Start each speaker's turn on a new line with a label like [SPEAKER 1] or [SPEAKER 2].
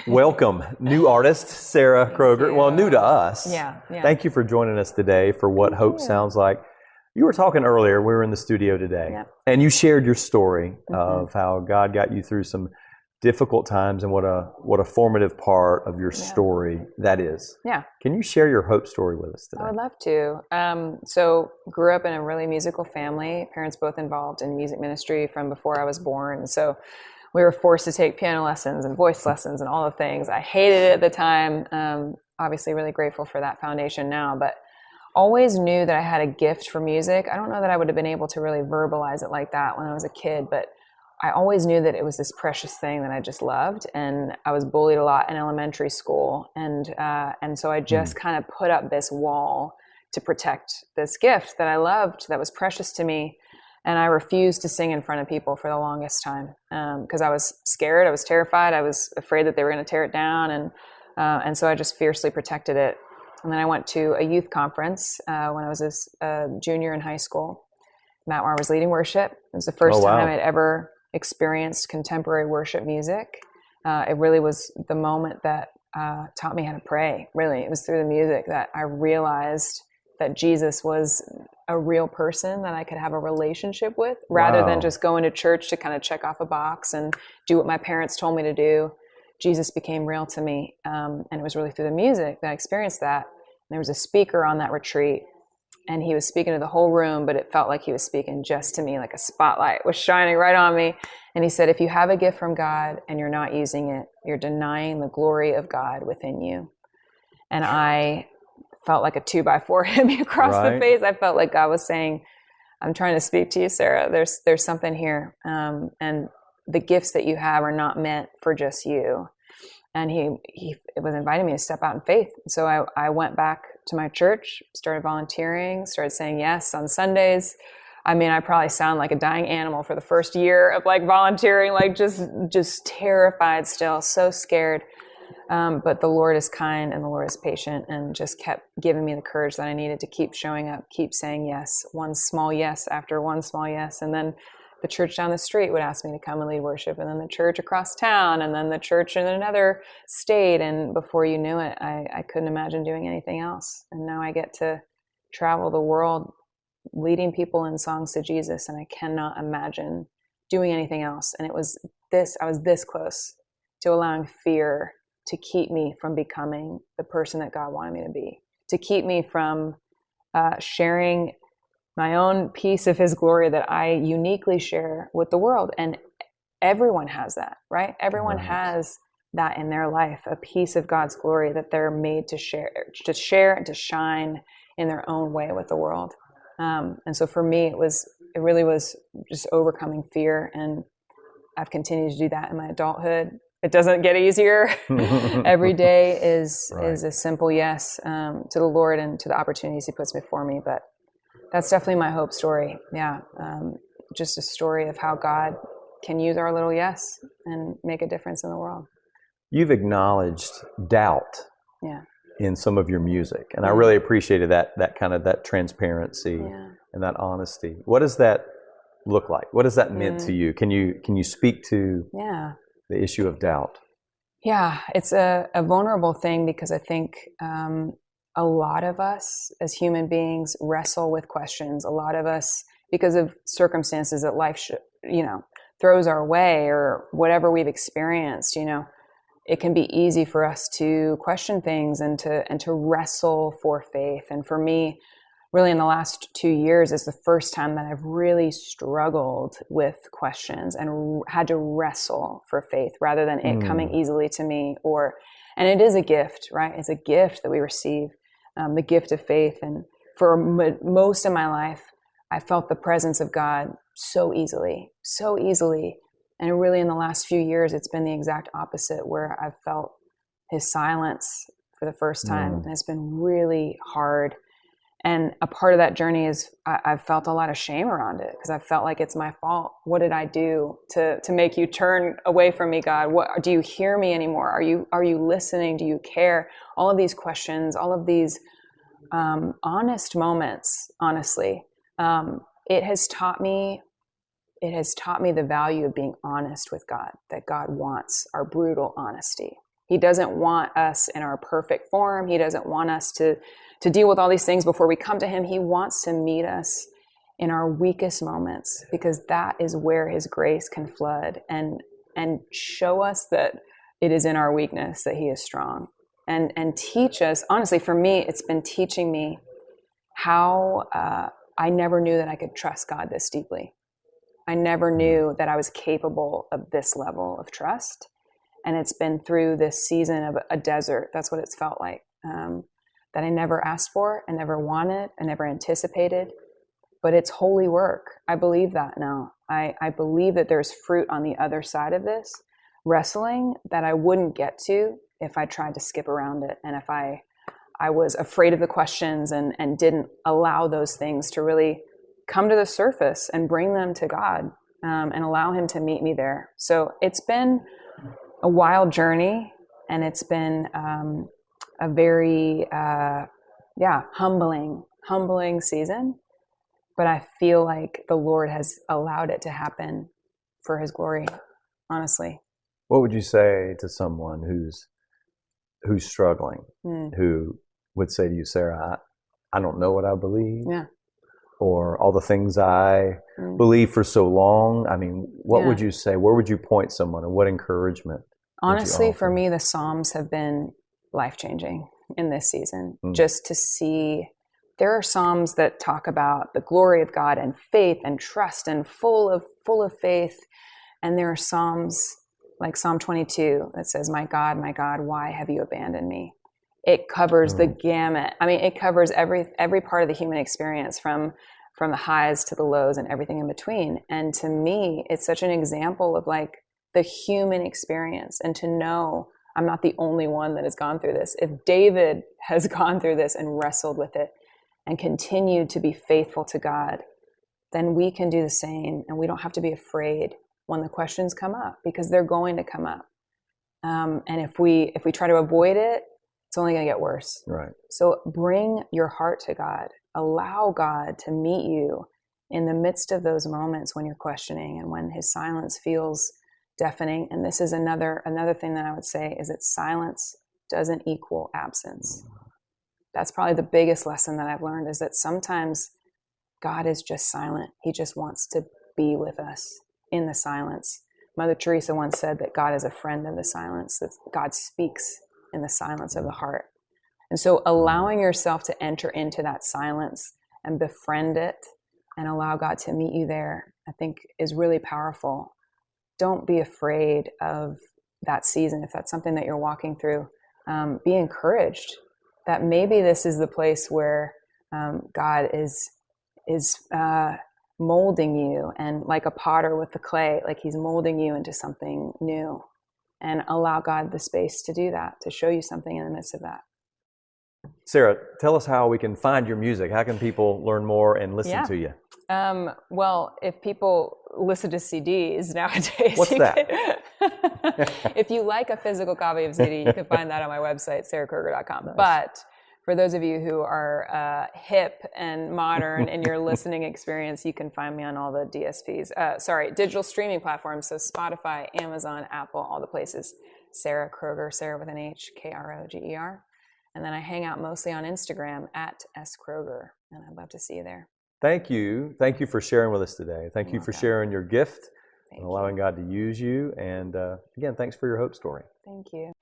[SPEAKER 1] Welcome, new artist, Sarah Kroger. Well, new to us.
[SPEAKER 2] Yeah.
[SPEAKER 1] Thank you for joining us today for What Hope Sounds Like. You were talking earlier, we were in the studio today, and you shared your story of how God got you through some difficult times and what a formative part of your story that is.
[SPEAKER 2] Yeah.
[SPEAKER 1] Can you share your hope story with us today?
[SPEAKER 2] I would love to. So grew up in a really musical family, parents both involved in music ministry from before I was born. So we were forced to take piano lessons and voice lessons and all the things. I hated it at the time. Obviously really grateful for that foundation now, but always knew that I had a gift for music. I don't know that I would have been able to really verbalize it like that when I was a kid, but I always knew that it was this precious thing that I just loved. And I was bullied a lot in elementary school. And so I just kind of put up this wall to protect this gift that I loved, that was precious to me. And I refused to sing in front of people for the longest time because I was scared. I was terrified. I was afraid that they were going to tear it down. And so I just fiercely protected it. And then I went to a youth conference when I was a junior in high school, where I was leading worship. It was the first time I'd ever experienced contemporary worship music. It really was the moment that taught me how to pray. Really, it was through the music that I realized that Jesus was a real person that I could have a relationship with, rather than just going to church to kind of check off a box and do what my parents told me to do. Jesus became real to me, and it was really through the music that I experienced that. And there was a speaker on that retreat, and he was speaking to the whole room, but it felt like he was speaking just to me, like a spotlight was shining right on me. And he said, if you have a gift from God and you're not using it, you're denying the glory of God within you. And I felt like a 2x4 hit me across the face. I felt like God was saying, I'm trying to speak to you, Sarah. There's something here. And the gifts that you have are not meant for just you. And he was inviting me to step out in faith. So I went back to my church, started volunteering, started saying yes on Sundays. I mean, I probably sound like a dying animal for the first year of like volunteering, like just terrified still, so scared. But the Lord is kind and the Lord is patient, and just kept giving me the courage that I needed to keep showing up, keep saying yes, one small yes after one small yes. And then the church down the street would ask me to come and lead worship, and then the church across town, and then the church in another state. And before you knew it, I couldn't imagine doing anything else. And now I get to travel the world leading people in songs to Jesus, and I cannot imagine doing anything else. And I was this close to allowing fear to keep me from becoming the person that God wanted me to be, to keep me from sharing my own piece of his glory that I uniquely share with the world. And everyone has that, right? Everyone has that in their life, a piece of God's glory that they're made to share and to shine in their own way with the world. And so for me, it really was just overcoming fear. And I've continued to do that in my adulthood. It doesn't get easier. Every day is a simple yes to the Lord and to the opportunities he puts before me. But that's definitely my hope story. Yeah. Just a story of how God can use our little yes and make a difference in the world.
[SPEAKER 1] You've acknowledged doubt in some of your music, and I really appreciated that kind of that transparency and that honesty. What does that look like? What does that mean to you? Can you speak to the issue of doubt?
[SPEAKER 2] Yeah, it's a vulnerable thing, because I think a lot of us as human beings wrestle with questions. A lot of us, because of circumstances that life throws our way, or whatever we've experienced, it can be easy for us to question things and to wrestle for faith. And for me, really in the last 2 years is the first time that I've really struggled with questions and had to wrestle for faith rather than it coming easily to me. And it is a gift, right? It's a gift that we receive, the gift of faith. And for most of my life, I felt the presence of God so easily. And really in the last few years, it's been the exact opposite, where I've felt his silence for the first time. And it's been really hard. And a part of that journey is I've felt a lot of shame around it, because I felt like it's my fault. What did I do to make you turn away from me, God? What, do you hear me anymore? Are you listening? Do you care? All of these questions, all of these honest moments, honestly, it has taught me the value of being honest with God, that God wants our brutal honesty. He doesn't want us in our perfect form. He doesn't want us to deal with all these things before we come to him. He wants to meet us in our weakest moments, because that is where his grace can flood and show us that it is in our weakness that he is strong, and teach us. Honestly, for me, it's been teaching me how I never knew that I could trust God this deeply. I never knew that I was capable of this level of trust. And it's been through this season of a desert. That's what it's felt like, that I never asked for, I never wanted, I never anticipated. But it's holy work. I believe that now. I believe that there's fruit on the other side of this wrestling that I wouldn't get to if I tried to skip around it. And if I was afraid of the questions and didn't allow those things to really come to the surface and bring them to God, and allow him to meet me there. So it's been a wild journey, and it's been a very, humbling season. But I feel like the Lord has allowed it to happen for his glory, honestly.
[SPEAKER 1] What would you say to someone who's struggling, who would say to you, Sarah, I don't know what I believe, or all the things I believe for so long? I mean, what would you say? Where would you point someone, and what encouragement?
[SPEAKER 2] Honestly, for me, the Psalms have been life-changing in this season. Just to see, there are Psalms that talk about the glory of God and faith and trust and full of faith. And there are Psalms like Psalm 22 that says, my God, why have you abandoned me? It covers the gamut. I mean, it covers every part of the human experience, from the highs to the lows and everything in between. And to me, it's such an example of like the human experience, and to know I'm not the only one that has gone through this. If David has gone through this and wrestled with it and continued to be faithful to God, then we can do the same. And we don't have to be afraid when the questions come up, because they're going to come up. And if we try to avoid it, it's only going to get worse.
[SPEAKER 1] Right.
[SPEAKER 2] So bring your heart to God. Allow God to meet you in the midst of those moments when you're questioning and when his silence feels deafening. And this is another thing that I would say, is that silence doesn't equal absence. That's probably the biggest lesson that I've learned, is that sometimes God is just silent. He just wants to be with us in the silence. Mother Teresa once said that God is a friend of the silence, that God speaks in the silence of the heart. And so allowing yourself to enter into that silence and befriend it and allow God to meet you there, I think is really powerful. Don't be afraid of that season. If that's something that you're walking through, be encouraged that maybe this is the place where God is molding you, and like a potter with the clay, like he's molding you into something new, and allow God the space to do that, to show you something in the midst of that.
[SPEAKER 1] Sarah, tell us how we can find your music. How can people learn more and listen to you?
[SPEAKER 2] Well, if people listen to CDs nowadays,
[SPEAKER 1] what's that?
[SPEAKER 2] If you like a physical copy of CD, you can find that on my website, sarahkroger.com. Nice. But for those of you who are hip and modern in your listening experience, you can find me on all the DSPs. Digital streaming platforms. So Spotify, Amazon, Apple, all the places. Sarah Kroger, Sarah with an H, Kroger. And then I hang out mostly on Instagram at @skroger, and I'd love to see you there.
[SPEAKER 1] Thank you. Thank you for sharing with us today. Thank you for sharing your gift and allowing God to use you. And again, thanks for your hope story.
[SPEAKER 2] Thank you.